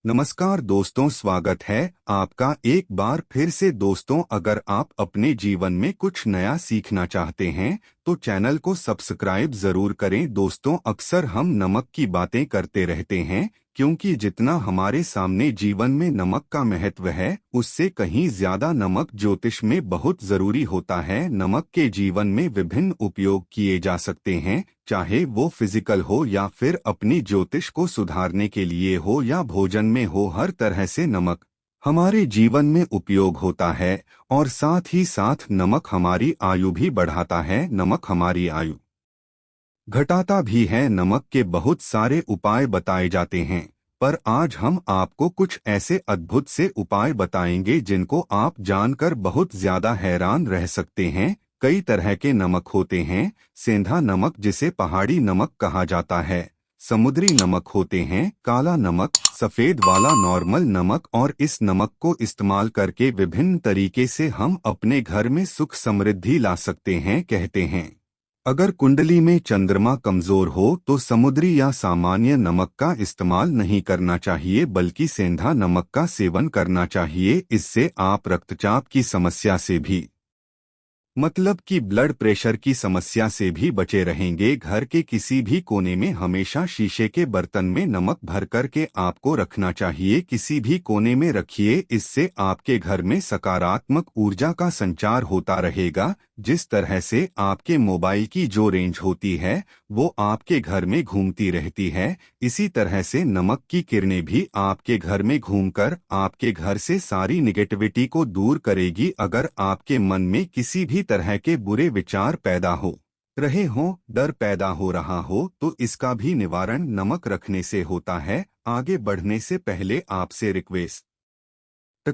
नमस्कार दोस्तों, स्वागत है आपका एक बार फिर से। दोस्तों, अगर आप अपने जीवन में कुछ नया सीखना चाहते हैं तो चैनल को सब्सक्राइब जरूर करें। दोस्तों, अक्सर हम नमक की बातें करते रहते हैं क्योंकि जितना हमारे सामने जीवन में नमक का महत्व है उससे कहीं ज्यादा नमक ज्योतिष में बहुत जरूरी होता है। नमक के जीवन में विभिन्न उपयोग किए जा सकते हैं, चाहे वो फिजिकल हो या फिर अपनी ज्योतिष को सुधारने के लिए हो या भोजन में हो। हर तरह से नमक हमारे जीवन में उपयोग होता है और साथ ही साथ नमक हमारी आयु भी बढ़ाता है, नमक हमारी आयु घटाता भी है। नमक के बहुत सारे उपाय बताए जाते हैं, पर आज हम आपको कुछ ऐसे अद्भुत से उपाय बताएंगे जिनको आप जानकर बहुत ज्यादा हैरान रह सकते हैं। कई तरह के नमक होते हैं। सेंधा नमक, जिसे पहाड़ी नमक कहा जाता है, समुद्री नमक होते हैं, काला नमक, सफेद वाला नॉर्मल नमक। और इस नमक को इस्तेमाल करके विभिन्न तरीके से हम अपने घर में सुख समृद्धि ला सकते हैं। कहते हैं अगर कुंडली में चंद्रमा कमजोर हो तो समुद्री या सामान्य नमक का इस्तेमाल नहीं करना चाहिए, बल्कि सेंधा नमक का सेवन करना चाहिए। इससे आप रक्तचाप की समस्या से भी, मतलब कि ब्लड प्रेशर की समस्या से भी बचे रहेंगे। घर के किसी भी कोने में हमेशा शीशे के बर्तन में नमक भर कर के आपको रखना चाहिए। किसी भी कोने में रखिए, इससे आपके घर में सकारात्मक ऊर्जा का संचार होता रहेगा। जिस तरह से आपके मोबाइल की जो रेंज होती है वो आपके घर में घूमती रहती है, इसी तरह से नमक की किरणें भी आपके घर में घूमकर आपके घर से सारी निगेटिविटी को दूर करेगी। अगर आपके मन में किसी भी तरह के बुरे विचार पैदा हो रहे हों, डर पैदा हो रहा हो, तो इसका भी निवारण नमक रखने से होता है। आगे बढ़ने से पहले आपसे रिक्वेस्ट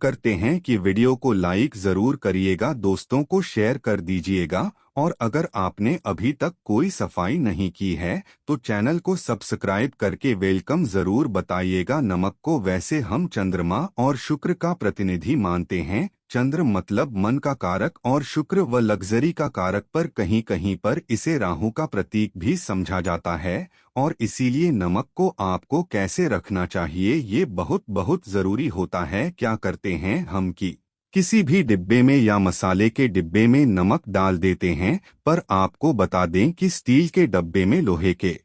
करते हैं कि वीडियो को लाइक जरूर करिएगा, दोस्तों को शेयर कर दीजिएगा, और अगर आपने अभी तक कोई सफाई नहीं की है तो चैनल को सब्सक्राइब करके वेलकम जरूर बताइएगा। नमक को वैसे हम चंद्रमा और शुक्र का प्रतिनिधि मानते हैं। चंद्र मतलब मन का कारक और शुक्र व लग्जरी का कारक, पर कहीं कहीं पर इसे राहु का प्रतीक भी समझा जाता है। और इसीलिए नमक को आपको कैसे रखना चाहिए ये बहुत बहुत जरूरी होता है। क्या करते हैं हम कि किसी भी डिब्बे में या मसाले के डिब्बे में नमक डाल देते हैं, पर आपको बता दें कि स्टील के डब्बे में, लोहे के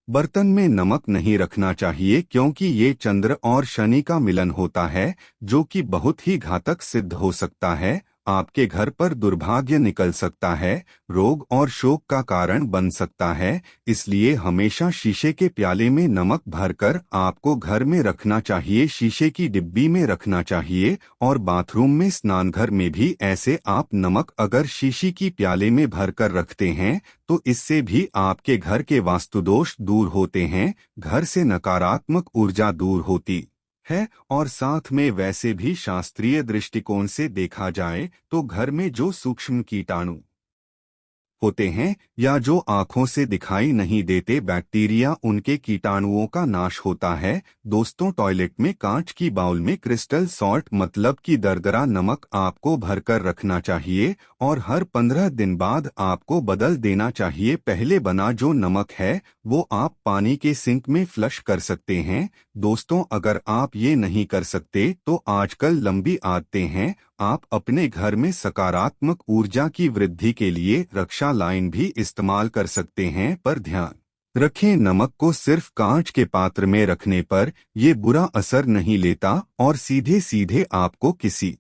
बर्तन में नमक नहीं रखना चाहिए, क्योंकि ये चंद्र और शनि का मिलन होता है जो कि बहुत ही घातक सिद्ध हो सकता है। आपके घर पर दुर्भाग्य निकल सकता है, रोग और शोक का कारण बन सकता है। इसलिए हमेशा शीशे के प्याले में नमक भरकर आपको घर में रखना चाहिए, शीशे की डिब्बी में रखना चाहिए। और बाथरूम में, स्नानघर में भी ऐसे आप नमक अगर शीशी की प्याले में भरकर रखते हैं तो इससे भी आपके घर के वास्तुदोष दूर होते हैं, घर से नकारात्मक ऊर्जा दूर होती है। और साथ में वैसे भी शास्त्रीय दृष्टिकोण से देखा जाए तो घर में जो सूक्ष्म कीटाणु होते हैं या जो आंखों से दिखाई नहीं देते बैक्टीरिया, उनके कीटाणुओं का नाश होता है। दोस्तों, टॉयलेट में कांच की बाउल में क्रिस्टल सॉल्ट मतलब कि दरदरा नमक आपको भरकर रखना चाहिए और हर 15 दिन बाद आपको बदल देना चाहिए। पहले बना जो नमक है वो आप पानी के सिंक में फ्लश कर सकते हैं। दोस्तों, अगर आप ये नहीं कर सकते तो आजकल लंबी आदतें हैं। आप अपने घर में सकारात्मक ऊर्जा की वृद्धि के लिए रक्षा लाइन भी इस्तेमाल कर सकते हैं, पर ध्यान रखें नमक को सिर्फ कांच के पात्र में रखने पर ये बुरा असर नहीं लेता और सीधे सीधे आपको किसी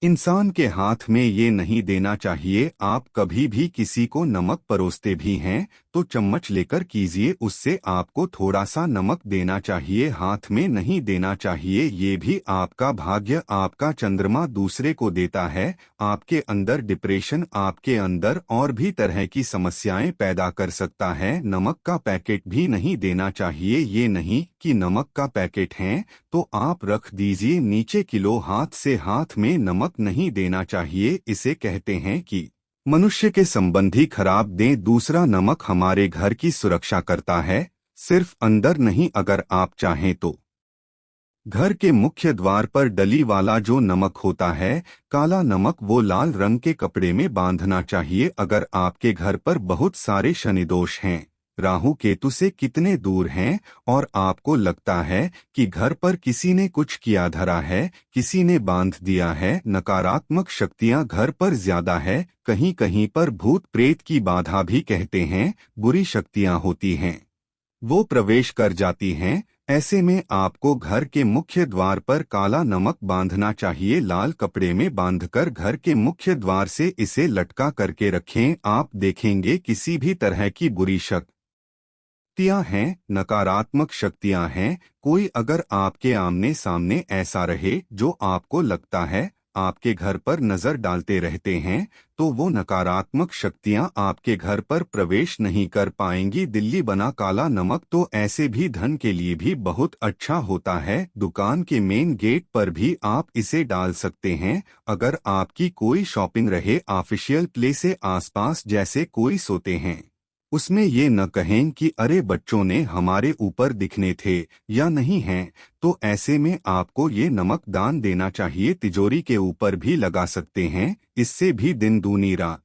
इंसान के हाथ में ये नहीं देना चाहिए। आप कभी भी किसी को नमक परोसते भी हैं तो चम्मच लेकर कीजिए, उससे आपको थोड़ा सा नमक देना चाहिए, हाथ में नहीं देना चाहिए। ये भी आपका भाग्य, आपका चंद्रमा दूसरे को देता है। आपके अंदर डिप्रेशन, आपके अंदर और भी तरह की समस्याएं पैदा कर सकता है। नमक का पैकेट भी नहीं देना चाहिए। ये नहीं कि नमक का पैकेट है तो आप रख दीजिए नीचे, किलो हाथ से हाथ में नमक नहीं देना चाहिए। इसे कहते हैं कि मनुष्य के संबंधी खराब दें। दूसरा, नमक हमारे घर की सुरक्षा करता है, सिर्फ अंदर नहीं। अगर आप चाहें तो घर के मुख्य द्वार पर डली वाला जो नमक होता है, काला नमक, वो लाल रंग के कपड़े में बांधना चाहिए। अगर आपके घर पर बहुत सारे शनि दोष हैं राहु केतु से कितने दूर हैं और आपको लगता है कि घर पर किसी ने कुछ किया धरा है, किसी ने बांध दिया है, नकारात्मक शक्तियां घर पर ज्यादा है, कहीं कहीं पर भूत प्रेत की बाधा भी कहते हैं, बुरी शक्तियां होती हैं, वो प्रवेश कर जाती हैं। ऐसे में आपको घर के मुख्य द्वार पर काला नमक बांधना चाहिए। लाल कपड़े में बांधकर घर के मुख्य द्वार से इसे लटका करके रखें। आप देखेंगे किसी भी तरह की बुरी शक्तियां हैं, नकारात्मक शक्तियां हैं, कोई अगर आपके आमने सामने ऐसा रहे जो आपको लगता है आपके घर पर नजर डालते रहते हैं, तो वो नकारात्मक शक्तियां आपके घर पर प्रवेश नहीं कर पाएंगी। दिल्ली बना काला नमक तो ऐसे भी धन के लिए भी बहुत अच्छा होता है। दुकान के मेन गेट पर भी आप इसे डाल सकते हैं। अगर आपकी कोई शॉपिंग रहे ऑफिशियल प्लेस से आसपास, जैसे कोई सोते हैं, उसमें ये न कहें कि अरे बच्चों ने हमारे ऊपर दिखने थे या नहीं हैं, तो ऐसे में आपको ये नमक दान देना चाहिए। तिजोरी के ऊपर भी लगा सकते हैं, इससे भी दिन दूनी रात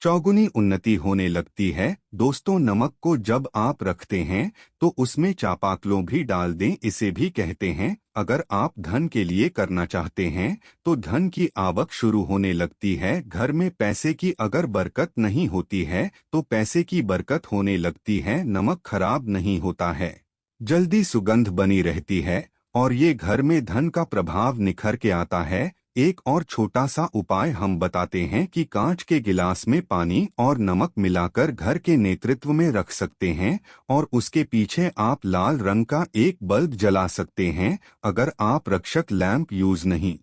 चौगुनी उन्नति होने लगती है। दोस्तों, नमक को जब आप रखते हैं तो उसमें चापाकलों भी डाल दें। इसे भी कहते हैं अगर आप धन के लिए करना चाहते हैं तो धन की आवक शुरू होने लगती है। घर में पैसे की अगर बरकत नहीं होती है तो पैसे की बरकत होने लगती है। नमक खराब नहीं होता है, जल्दी सुगंध बनी रहती है और ये घर में धन का प्रभाव निखर के आता है। एक और छोटा सा उपाय हम बताते हैं कि कांच के गिलास में पानी और नमक मिलाकर घर के नेतृत्व में रख सकते हैं और उसके पीछे आप लाल रंग का एक बल्ब जला सकते हैं। अगर आप रक्षक लैंप यूज नहीं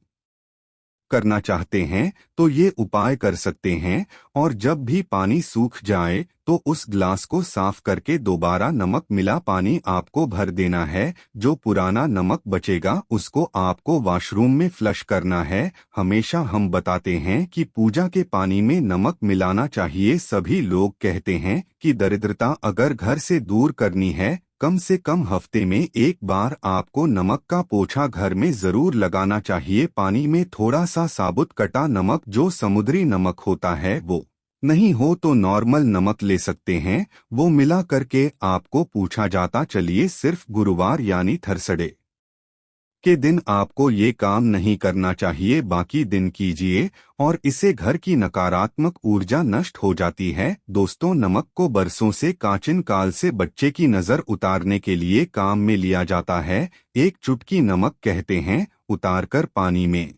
करना चाहते हैं तो ये उपाय कर सकते हैं। और जब भी पानी सूख जाए तो उस ग्लास को साफ करके दोबारा नमक मिला पानी आपको भर देना है। जो पुराना नमक बचेगा उसको आपको वॉशरूम में फ्लश करना है। हमेशा हम बताते हैं कि पूजा के पानी में नमक मिलाना चाहिए। सभी लोग कहते हैं कि दरिद्रता अगर घर से दूर करनी है, कम से कम हफ्ते में एक बार आपको नमक का पोछा घर में जरूर लगाना चाहिए। पानी में थोड़ा सा साबुत कटा नमक, जो समुद्री नमक होता है, वो नहीं हो तो नॉर्मल नमक ले सकते हैं, वो मिला करके आपको पूछा जाता। चलिए, सिर्फ गुरुवार यानी थर्सडे के दिन आपको ये काम नहीं करना चाहिए, बाकी दिन कीजिए और इससे घर की नकारात्मक ऊर्जा नष्ट हो जाती है। दोस्तों, नमक को बरसों से प्राचीन काल से बच्चे की नजर उतारने के लिए काम में लिया जाता है। एक चुटकी नमक कहते हैं, उतारकर पानी में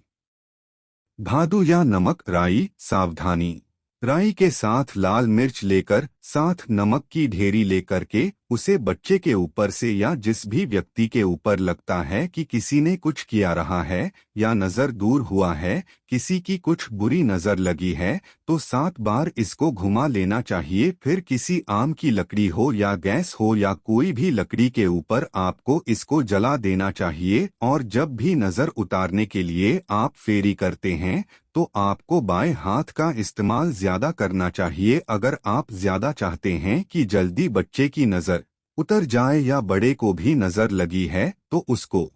भादु या नमक राई। सावधानी, राई के साथ लाल मिर्च लेकर साथ नमक की ढेरी लेकर के उसे बच्चे के ऊपर से या जिस भी व्यक्ति के ऊपर लगता है कि किसी ने कुछ किया रहा है या नजर दूर हुआ है, किसी की कुछ बुरी नजर लगी है, तो 7 बार इसको घुमा लेना चाहिए। फिर किसी आम की लकड़ी हो या गैस हो या कोई भी लकड़ी के ऊपर आपको इसको जला देना चाहिए। और जब भी नजर उतारने के लिए आप फेरी करते हैं तो आपको बाएं हाथ का इस्तेमाल ज्यादा करना चाहिए। अगर आप ज्यादा चाहते हैं कि जल्दी बच्चे की नजर उतर जाए या बड़े को भी नजर लगी है तो उसको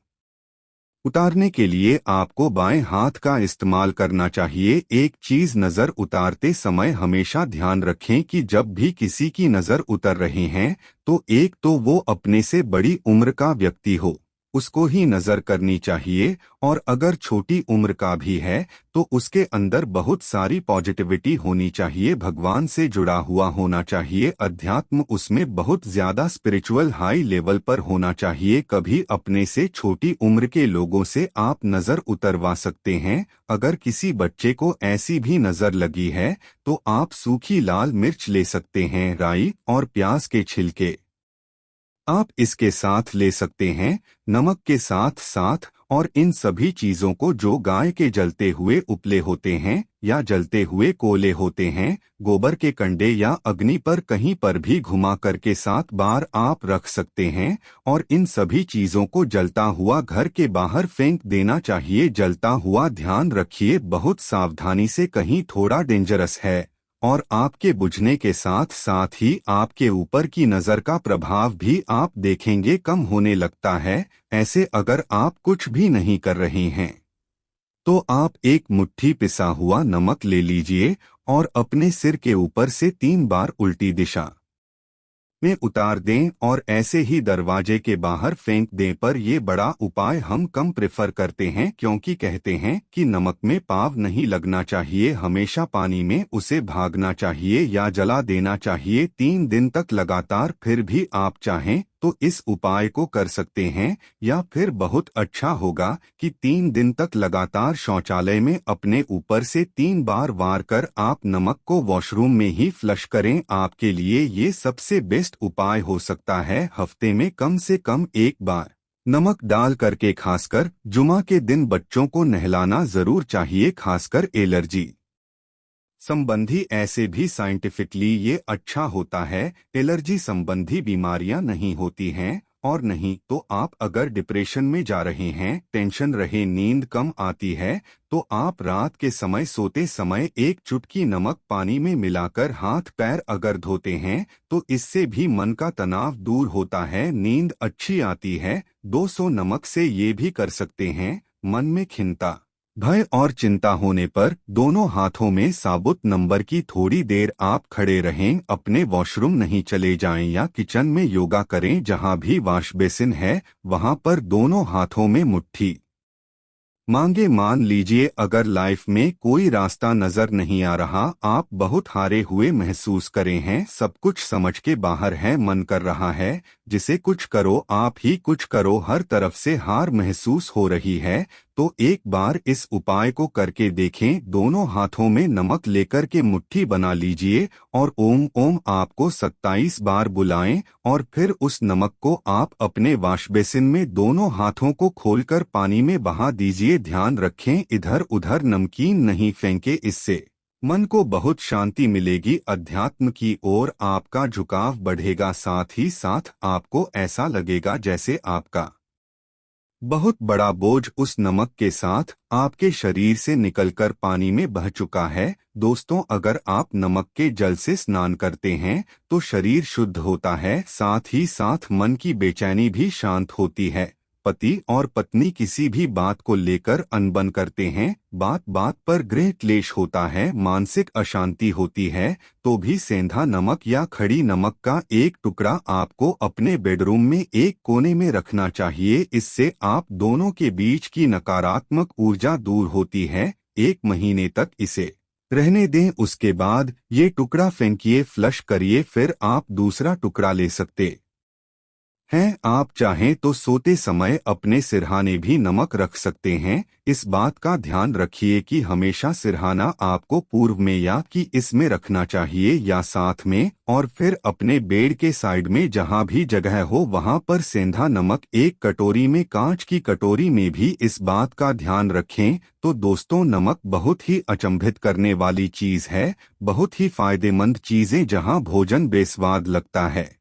उतारने के लिए आपको बाएं हाथ का इस्तेमाल करना चाहिए। एक चीज नजर उतारते समय हमेशा ध्यान रखें कि जब भी किसी की नजर उतर रहे हैं तो एक तो वो अपने से बड़ी उम्र का व्यक्ति हो, उसको ही नजर करनी चाहिए। और अगर छोटी उम्र का भी है तो उसके अंदर बहुत सारी पॉजिटिविटी होनी चाहिए, भगवान से जुड़ा हुआ होना चाहिए, अध्यात्म उसमें बहुत ज्यादा स्पिरिचुअल हाई लेवल पर होना चाहिए। कभी अपने से छोटी उम्र के लोगों से आप नजर उतरवा सकते हैं। अगर किसी बच्चे को ऐसी भी नजर लगी है तो आप सूखी लाल मिर्च ले सकते हैं, राई और प्याज के छिलके आप इसके साथ ले सकते हैं, नमक के साथ साथ। और इन सभी चीजों को जो गाय के जलते हुए उपले होते हैं या जलते हुए कोले होते हैं, गोबर के कंडे या अग्नि पर कहीं पर भी घुमा करके 7 बार आप रख सकते हैं। और इन सभी चीजों को जलता हुआ घर के बाहर फेंक देना चाहिए। जलता हुआ ध्यान रखिए, बहुत सावधानी से, कहीं थोड़ा डेंजरस है और आपके बुझने के साथ साथ ही आपके ऊपर की नजर का प्रभाव भी आप देखेंगे कम होने लगता है। ऐसे अगर आप कुछ भी नहीं कर रहे हैं तो आप एक मुट्ठी पिसा हुआ नमक ले लीजिए और अपने सिर के ऊपर से 3 बार उल्टी दिशा में उतार दें और ऐसे ही दरवाजे के बाहर फेंक दें। पर ये बड़ा उपाय हम कम प्रेफर करते हैं क्योंकि कहते हैं कि नमक में पाव नहीं लगना चाहिए, हमेशा पानी में उसे भागना चाहिए या जला देना चाहिए 3 दिन तक लगातार। फिर भी आप चाहें तो इस उपाय को कर सकते हैं, या फिर बहुत अच्छा होगा कि 3 दिन तक लगातार शौचालय में अपने ऊपर से 3 बार वार कर आप नमक को वॉशरूम में ही फ्लश करें। आपके लिए ये सबसे बेस्ट उपाय हो सकता है। हफ्ते में कम से कम 1 बार नमक डाल करके, खासकर जुमा के दिन बच्चों को नहलाना जरूर चाहिए, खासकर एलर्जी संबंधी। ऐसे भी साइंटिफिकली ये अच्छा होता है, एलर्जी संबंधी बीमारियां नहीं होती हैं। और नहीं तो आप अगर डिप्रेशन में जा रहे हैं, टेंशन रहे, नींद कम आती है, तो आप रात के समय सोते समय 1 चुटकी नमक पानी में मिलाकर हाथ पैर अगर धोते हैं तो इससे भी मन का तनाव दूर होता है, नींद अच्छी आती है। 200 नमक से ये भी कर सकते हैं। मन में खिन्नता, भय और चिंता होने पर दोनों हाथों में साबुत नंबर की थोड़ी देर आप खड़े रहें, अपने वॉशरूम नहीं चले जाएं या किचन में योगा करें। जहां भी वॉश बेसिन है वहां पर दोनों हाथों में मुट्ठी मांगे। मान लीजिए अगर लाइफ में कोई रास्ता नजर नहीं आ रहा, आप बहुत हारे हुए महसूस करें हैं, सब कुछ समझ के बाहर है, मन कर रहा है जिसे कुछ करो, आप ही कुछ करो, हर तरफ से हार महसूस हो रही है, तो एक बार इस उपाय को करके देखें। दोनों हाथों में नमक लेकर के मुट्ठी बना लीजिए और ओम ओम आपको 27 बार बुलाएं और फिर उस नमक को आप अपने वॉश बेसिन में दोनों हाथों को खोलकर पानी में बहा दीजिए। ध्यान रखें इधर उधर नमकीन नहीं फेंके, इससे मन को बहुत शांति मिलेगी, अध्यात्म की ओर आपका झुकाव बढ़ेगा। साथ ही साथ आपको ऐसा लगेगा जैसे आपका बहुत बड़ा बोझ उस नमक के साथ आपके शरीर से निकलकर पानी में बह चुका है। दोस्तों, अगर आप नमक के जल से स्नान करते हैं तो शरीर शुद्ध होता है, साथ ही साथ मन की बेचैनी भी शांत होती है। पति और पत्नी किसी भी बात को लेकर अनबन करते हैं, बात बात पर गृह क्लेश होता है, मानसिक अशांति होती है, तो भी सेंधा नमक या खड़ी नमक का 1 टुकड़ा आपको अपने बेडरूम में एक कोने में रखना चाहिए। इससे आप दोनों के बीच की नकारात्मक ऊर्जा दूर होती है। 1 महीने तक इसे रहने दें, उसके बाद ये टुकड़ा फेंकिए, फ्लश करिए, फिर आप दूसरा टुकड़ा ले सकते हैं। आप चाहें तो सोते समय अपने सिरहाने भी नमक रख सकते हैं। इस बात का ध्यान रखिए कि हमेशा सिरहाना आपको पूर्व में या कि इसमें रखना चाहिए या साथ में, और फिर अपने बेड के साइड में जहां भी जगह हो वहां पर सेंधा नमक 1 कटोरी में, कांच की कटोरी में भी इस बात का ध्यान रखें। तो दोस्तों, नमक बहुत ही अचंभित करने वाली चीज है, बहुत ही फायदेमंद चीजें। जहां भोजन बेस्वाद लगता है,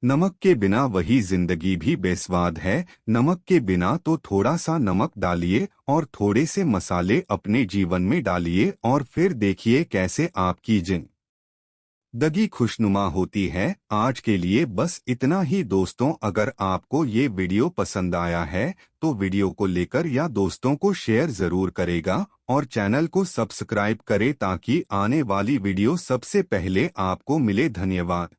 नमक के बिना वही जिंदगी भी बेस्वाद है। नमक के बिना तो थोड़ा सा नमक डालिए और थोड़े से मसाले अपने जीवन में डालिए और फिर देखिए कैसे आपकी जिंदगी खुशनुमा होती है। आज के लिए बस इतना ही दोस्तों। अगर आपको ये वीडियो पसंद आया है तो वीडियो को लेकर या दोस्तों को शेयर जरूर करेगा और चैनल को सब्सक्राइब करें ताकि आने वाली वीडियो सबसे पहले आपको मिले। धन्यवाद।